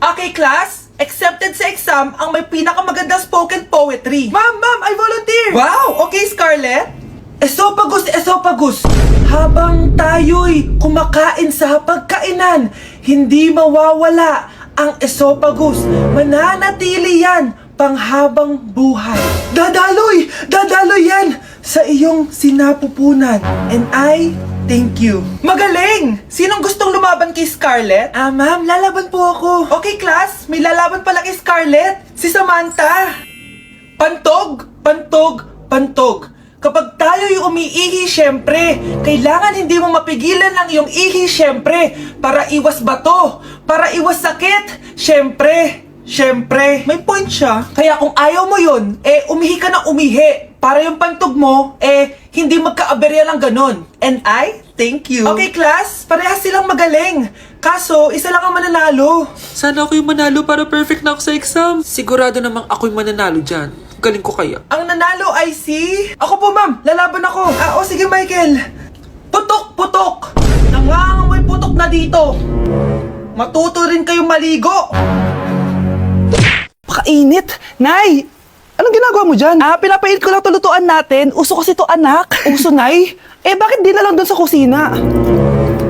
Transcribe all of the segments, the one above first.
Okay, class? Accepted sa exam ang may pinakamagandang spoken poetry. Ma'am, I volunteer! Wow! Okay, Scarlett? Esophagus. Habang tayo'y kumakain sa pagkainan, hindi mawawala ang esophagus. Mananatili yan panghabang buhay. Dadaloy yan sa iyong sinapupunan. And I thank you. Magaling! Sinong gustong lumaban kay Scarlett? Ma'am, lalaban po ako. Okay, class. May lalaban pala kay Scarlett. Si Samantha. Pantog. Kapag tayo'y umiihi, syempre, kailangan hindi mo mapigilan ang iyong ihi, syempre, para iwas bato, para iwas sakit, syempre, may point siya. Kaya kung ayaw mo yun, umihi ka ng umihi, para yung pantog mo, hindi magka-aberya lang ganun. And I thank you. Okay, class, parehas silang magaling. Kaso, isa lang ang mananalo. Sana ako yung manalo para perfect na ako sa exam. Sigurado namang ako yung mananalo dyan. Galing ko kaya. Ang nanalo ay si... Ako po, ma'am. Lalaban ako. Sige, Michael. Putok. Nangangamoy putok na dito. Matuto rin kayong maligo. Pakainit! Nay! Anong ginagawa mo dyan? Pinapainit ko lang tulutuan natin. Uso kasi to, anak. Uso, Nay? Bakit di na lang doon sa kusina?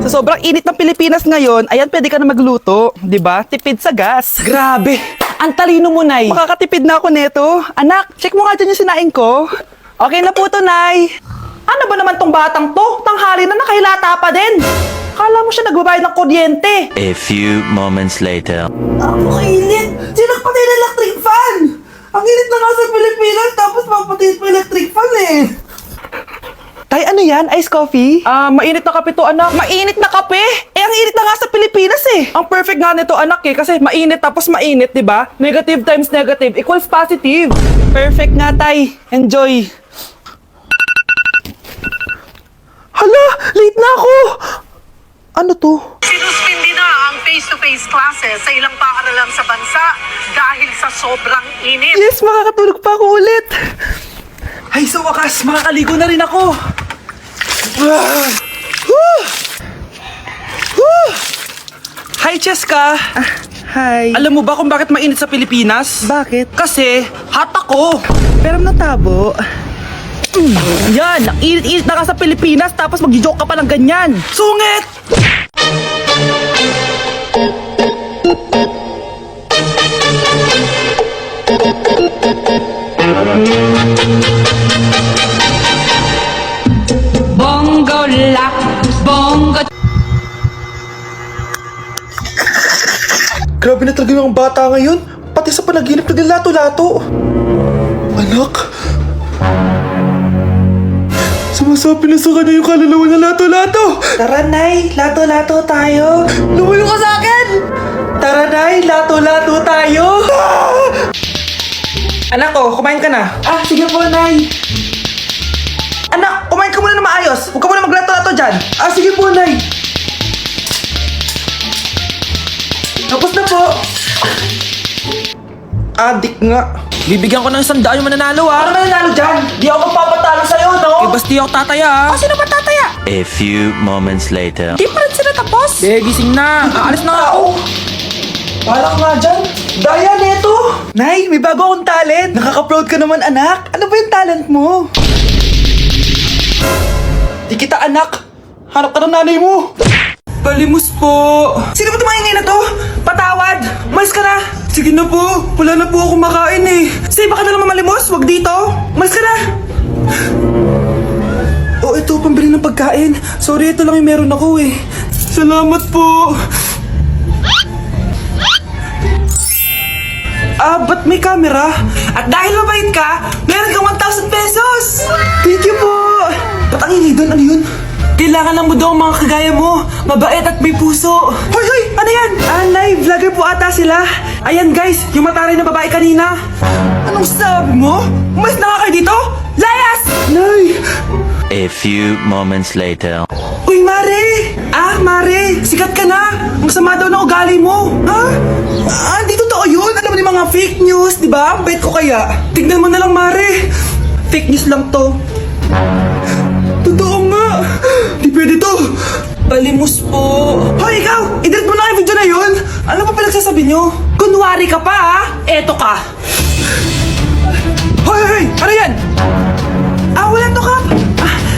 Sa sobrang init ng Pilipinas ngayon, ayan, pwede ka na magluto. Diba? Tipid sa gas. Grabe! Ang talino mo, Nay. Makakatipid na ako neto. Anak, check mo nga dyan yung sinaing ko. Okay na po to, Nay. Ano ba naman tong batang to? Tanghali na nakahilata pa din. Kala mo siya nagbabayad ng kuryente. A few moments later. Ang init! Sinakpatay ng electric fan! Ang init na nga sa Pilipinas, tapos mapatay pa electric fan Tay, ano yan? Ice coffee? Mainit na kape to, anak. Mainit na kape? Ang init na nga sa Pilipinas Ang perfect nga nito, anak kasi mainit tapos mainit, di ba? Negative times negative equals positive. Perfect nga, Tay. Enjoy. Hala, late na ako. Ano to? Sinuspindi na ang face-to-face classes sa ilang paaralan sa bansa dahil sa sobrang init. Yes, makakatulog pa ako ulit. Ay, sa wakas, makakaligo na rin ako. Hi, Cheska. Hi. Alam mo ba kung bakit mainit sa Pilipinas? Bakit? Kasi, hot ako. Pero natabo. Yan, ang init-init na ka sa Pilipinas tapos mag-joke ka pa ng ganyan. Sungit! Bongo la, bongo. Grabe na talaga yung bata ngayon. Pati sa panaginip naglalato-lato. Anak? Sumasabi na sa kanya yung kalalawa na lato-lato. Tara, Nay. Lato-lato tayo. Lumayo ka sa akin! Tara, Nay. Lato-lato tayo. Anak ko, kumain ka na. Sige po, Nay. Anak, kumain ka muna na maayos. Huwag ka muna maglato-lato dyan. Sige po, Nay. Tapos na po. Adik nga. Bibigyan ko ng 100 yung mananalo Ano mananalo dyan? Di ako magpapatalo sa'yo, no? basti ako tataya Sino ba tataya? A few moments later. Di pa rin sila tapos? gising na. Aalis na nga ako. Wala ka nga dyan. Daya neto. Nay, may bago akong talent. Nakaka-proud ka naman, anak. Ano ba yung talent mo? Di kita anak. Hanap ka ng nanay mo. Palimos po. Sino ba tumahingay na to? Patawad. Malis ka na. Sige na po. Wala na po ako makain Sige, baka na naman malimos. Wag dito. Malis ka na. Ito, pambili ng pagkain. Sorry, ito lang yung meron ako Salamat po. Ba't may camera? At dahil mabait ka, meron kang 1,000 pesos! Thank you po! Ba't ang ingay doon? Ano yun? Kailangan lang mo daw ang mga kagaya mo. Mabait at may puso. Hoy! Ano yan? Nay, vlogger po ata sila. Ayan guys, yung mataray na babae kanina. Anong sabi mo? Umalis na nga kayo dito? Layas! Nay! A few moments later. Uy, Mare! Mare! Sikat ka na! Ang sama daw ng ugali mo! Di totoo yun! Alam mo yung mga fake news, di ba? Ang bait ko kaya. Tignan mo na lang, Mare! Fake news lang to. Totoo nga! Di pwede to! Palimos po. Hoy, ikaw! I-delete mo na yung video na yun! Ano ba pinagsasabi nyo? Kunwari ka pa, ha? Eto ka! Hoy, hoy! Ano yan? Wala to, Kap!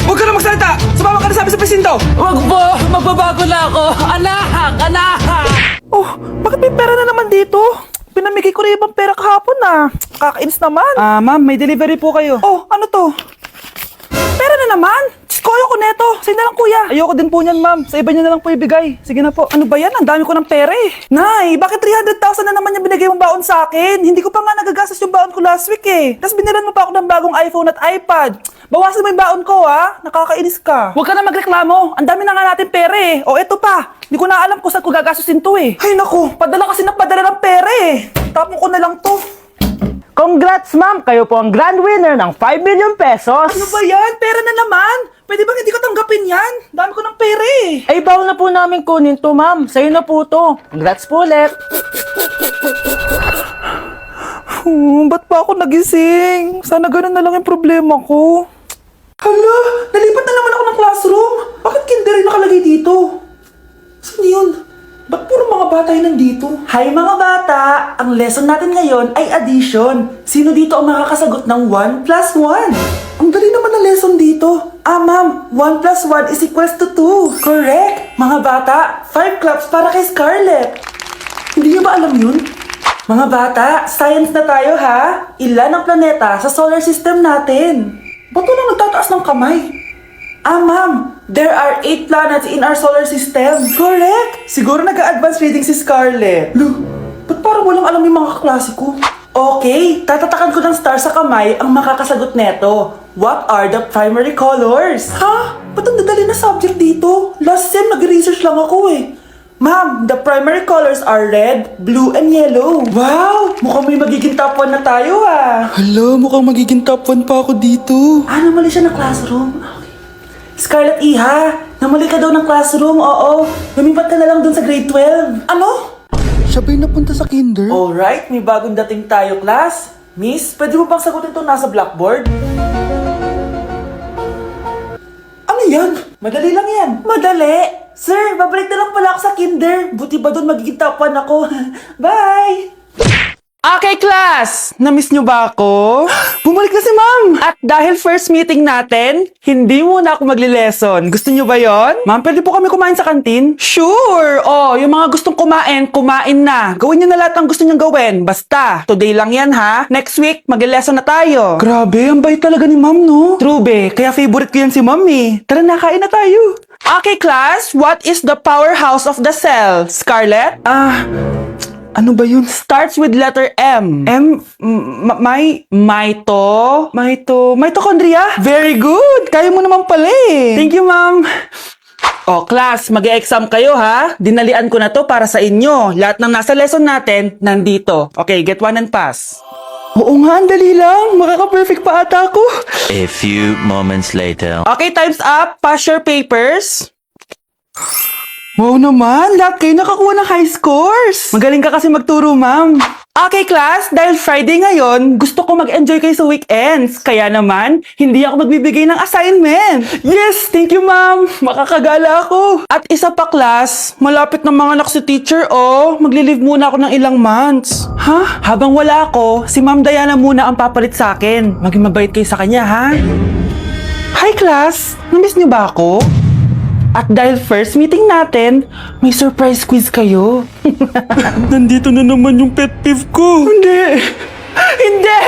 Huwag ka na magsalita! Sumama ka na sabi sa presinto! Wag po! Magbabago na ako! Anak! Anak! Oh, bakit may pera na naman dito? Pinamigay ko rin ibang pera kahapon Kakainis naman. Ma'am, may delivery po kayo. Oh, ano to? Pera na naman? Diyos ko, ayoko neto. Sa'yo na lang, kuya. Ayoko din po niyan, ma'am. Sa iba niyo na lang po ibigay. Sige na po. Ano ba yan? Ang dami ko ng pera eh. Nay, bakit 300,000 na naman yung binigay mong baon sa akin? Hindi ko pa nga nagagastos yung baon ko last week eh. Tapos binilan mo pa ako ng bagong iPhone at iPad. Bawasan mo yung baon ko, ha? Nakakainis ka. Huwag ka na magreklamo. Ang dami na nga natin pera eh. O, eto pa. Hindi ko na alam kung saan ko gagastusin to eh. Ay, naku. Padala kasi ng padala ng pera eh. Tapon ko na lang to. Congrats, ma'am! Kayo po ang grand winner ng 5 million pesos! Ano ba yan? Pera na naman. Pwede ba hindi ko tanggapin yan? Dami ko ng pera eh. Ay, bawal na po namin kunin to, ma'am. Sa'yo na po to. Congrats po ulit! Ba't pa ako nagising? Sana ganun na lang yung problema ko. Hala, nalipat na naman ako ng classroom. Bakit kinder yung nakalagay dito? Saan yun? Ba't puro mga bata yung nandito? Hi mga bata! Ang lesson natin ngayon ay addition. Sino dito ang makakasagot ng 1 plus 1? Ang dali naman ng lesson dito. Ma'am, 1 plus 1 is equals to 2. Correct! Mga bata, 5 claps para kay Scarlett. Hindi niyo ba alam yun? Mga bata, science na tayo ha? Ilan ang planeta sa solar system natin? Ba't walang nagtataas ng kamay? Ma'am, there are 8 planets in our solar system. Correct! Siguro nag-a-advance reading si Scarlett. Ba't parang walang alam yung mga kaklase ko? Okay, tatatakan ko ng star sa kamay ang makakasagot neto. What are the primary colors? Ha? Ba't ang dadali na subject dito? Last sem, nag-research lang ako eh. Ma'am, the primary colors are red, blue, and yellow. Wow! Mukhang may magiging top 1 na tayo Hala, mukhang magiging top 1 pa ako dito. Namali siya ng classroom. Scarlett Iha, namali ka daw ng classroom, oo. Lumipat ka na lang dun sa grade 12. Ano? Siya ba'y napunta sa kinder? Alright, may bagong dating tayo, class. Miss, pwede mo bang sagutin itong nasa blackboard? Ano yan? Madali lang yan. Madali? Sir, babalik na lang pala ako sa kinder. Buti ba doon magiging top 1 ako? Bye! Okay, class! Namiss nyo ba ako? Bumalik na si ma'am! At dahil first meeting natin, hindi muna ako magli-lesson. Gusto nyo ba yon? Ma'am, pwede po kami kumain sa kantin? Sure! Oh, yung mga gustong kumain, kumain na. Gawin nyo na lahat ng gusto nyo gawin. Basta, today lang yan ha. Next week, magli-lesson na tayo. Grabe, ang bait talaga ni ma'am, no? True, be. Kaya favorite ko yan si ma'am eh. Tara na, kain na tayo. Okay, class. What is the powerhouse of the cell? Scarlett? Ano ba yun? Starts with letter M. Mitochondria? Very good! Kaya mo naman pala eh. Thank you, ma'am. Oh, class, mag-e-exam kayo ha. Dinalian ko na to para sa inyo. Lahat ng nasa lesson natin, nandito. Okay, get 1 and pass. Oo nga, ang dali lang. Makaka-perfect pa ata ako. A few moments later. Okay, time's up. Pass your papers. Wow naman, lahat kayo nakakuha ng high scores. Magaling ka kasi magturo, ma'am. Okay, class, dahil Friday ngayon, gusto ko mag-enjoy kayo sa weekends. Kaya naman, hindi ako magbibigay ng assignment. Yes, thank you, ma'am. Makakagala ako. At isa pa, class, malapit na mga anak si teacher, oh. Magli-leave muna ako ng ilang months. Ha? Habang wala ako, si Ma'am Diana muna ang papalit sa akin. Maging mabait kayo sa kanya, ha? Hi, class. Namiss niyo ba ako? At dahil first meeting natin, may surprise quiz kayo. Nandito na naman yung pet peeve ko. Hindi! Hindi!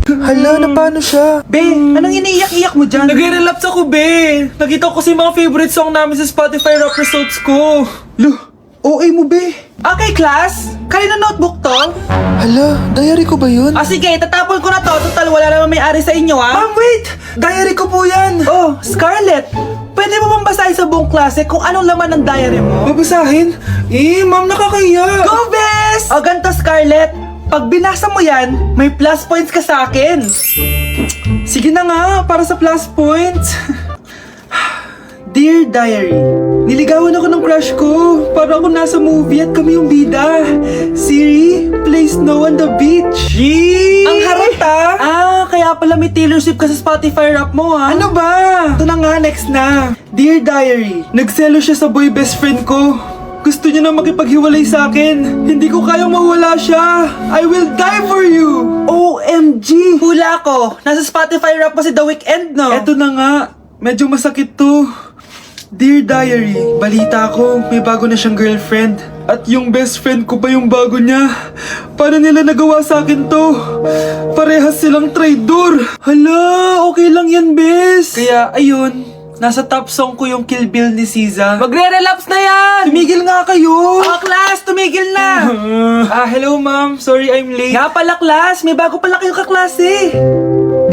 Hala, na paano siya? Be, anong iniiyak-iyak mo dyan? Nagre-relapse ako, be. Nakita ko kasi mga favorite song namin sa Spotify rap results ko. OA mo, be. Okay, class. Kanina notebook to? Hala, diary ko ba yun? Sige, tatapon ko na to. Total, wala naman may-ari sa inyo, ha? Ma'am, wait! Diary ko po yan! Oh, Scarlett. Pwede mo bang basahin sa buong klase kung anong laman ng diary mo? Babasahin? Ma'am, nakakahiya! Go, Bes! O, ganito, Scarlett. Pag binasa mo yan, may plus points ka sa akin. Sige na nga, para sa plus points. Dear Diary, niligawan ako ng crush ko. Para ako nasa movie at kami yung bida. Siri, play Snow on the Beach. Ang harot, ha? Kaya nga pala may Taylor Swift ka sa Spotify rap mo ha. Ano ba? Ito na nga, next na. Dear Diary, nagselo siya sa boy best friend ko. Gusto niya na makipaghiwalay sa akin. Hindi ko kayang mawala siya. I will die for you. OMG! Hula ko. Nasa Spotify rap pa si The Weeknd, no? Eto na nga. Medyo masakit to. Dear Diary, balita ko, may bago na siyang girlfriend. At yung best friend ko pa yung bago niya. Paano nila nagawa sa akin to? Parehas silang traitor. Hala, okay lang yan, bes. Kaya, ayun, nasa top song ko yung Kill Bill ni SZA. Magre-relapse na yan! Tumigil nga kayo! Class, tumigil na! Hello ma'am, sorry I'm late. Nga pala class, may bago pala kayong kaklase.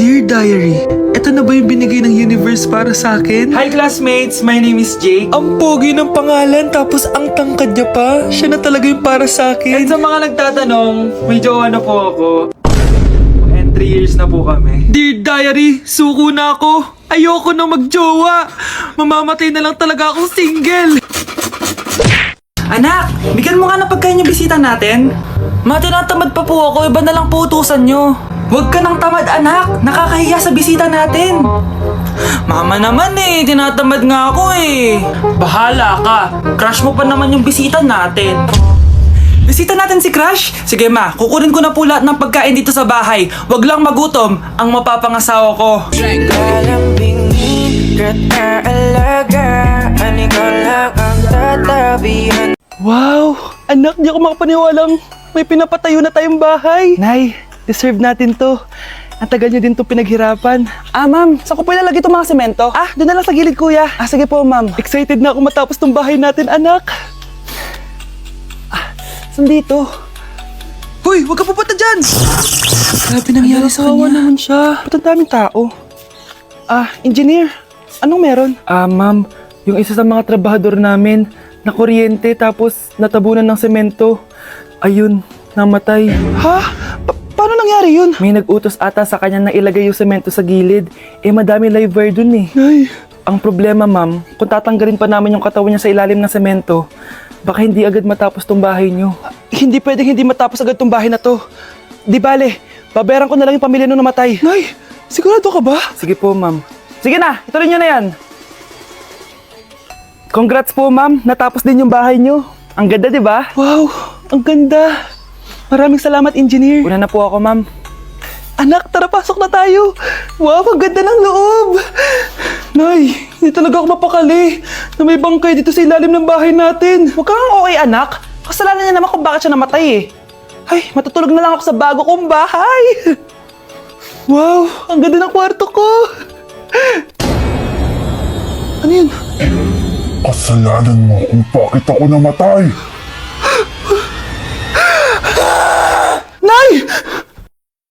Dear Diary, eto na ba yung binigay ng universe para sa akin? Hi classmates, my name is Jake. Ang pogi ng pangalan, tapos ang tangkad niya pa. Siya na talaga yung para sa akin. At sa mga nagtatanong, may jowa na po ako. And 3 years na po kami. Dear Diary, suko na ako. Ayoko na magjowa. Mamamatay na lang talaga akong single. Anak, bigyan mo nga ng pagkain yung bisita natin. Ma, tinatamad pa po ako. Iba na lang po utusan nyo. Huwag ka nang tamad, anak. Nakakahiya sa bisita natin. Mama naman eh. Tinatamad nga ako eh. Bahala ka. Crush mo pa naman yung bisita natin. Bisita natin si Crush? Sige ma, kukunin ko na po lahat ng pagkain dito sa bahay. Huwag lang magutom ang mapapangasawa ko. Wow! Anak, di ako makapaniwalang may pinapatayo na tayong bahay. Nay, deserve natin to. Ang tagal niyo din to pinaghirapan. Ma'am, saan ko po ilalagay itong mga semento? Doon na lang sa gilid, kuya. Sige po, ma'am. Excited na ako matapos tong bahay natin, anak. Saan dito? Hoy, huwag ka pupunta dyan! Grabe nangyari sa kanya. Naman siya. Ba't ang daming tao? Engineer, anong meron? Ma'am, yung isa sa mga trabahador namin, nakuryente tapos natabunan ng semento. Ayun, namatay. Ha? Paano nangyari yun? May nag-utos ata sa kanya na ilagay yung semento sa gilid. Madami live wire dun eh. Ay. Ang problema, ma'am, kung tatanggalin pa namin yung katawan niya sa ilalim ng semento, baka hindi agad matapos tong bahay niyo. Hindi pwedeng hindi matapos agad tong bahay na to. Di bale, babayaran ko na lang yung pamilya nung namatay. Nay, sigurado ka ba? Sige po, ma'am. Sige na, ituloy niyo na yan. Congrats po, ma'am. Natapos din yung bahay niyo. Ang ganda, di ba? Wow, ang ganda. Maraming salamat, engineer. Una na po ako, ma'am. Anak, tara pasok na tayo. Wow, ang ganda ng loob. Nay, hindi talaga ako mapakali na may bangkay dito sa ilalim ng bahay natin. Huwag kang okay, anak. Kasalanan niya naman kung bakit siya namatay eh. Ay, matutulog na lang ako sa bago kong bahay. Wow, ang ganda ng kwarto ko. Ano yun? Kasalanan mo kung bakit ako namatay. Nay!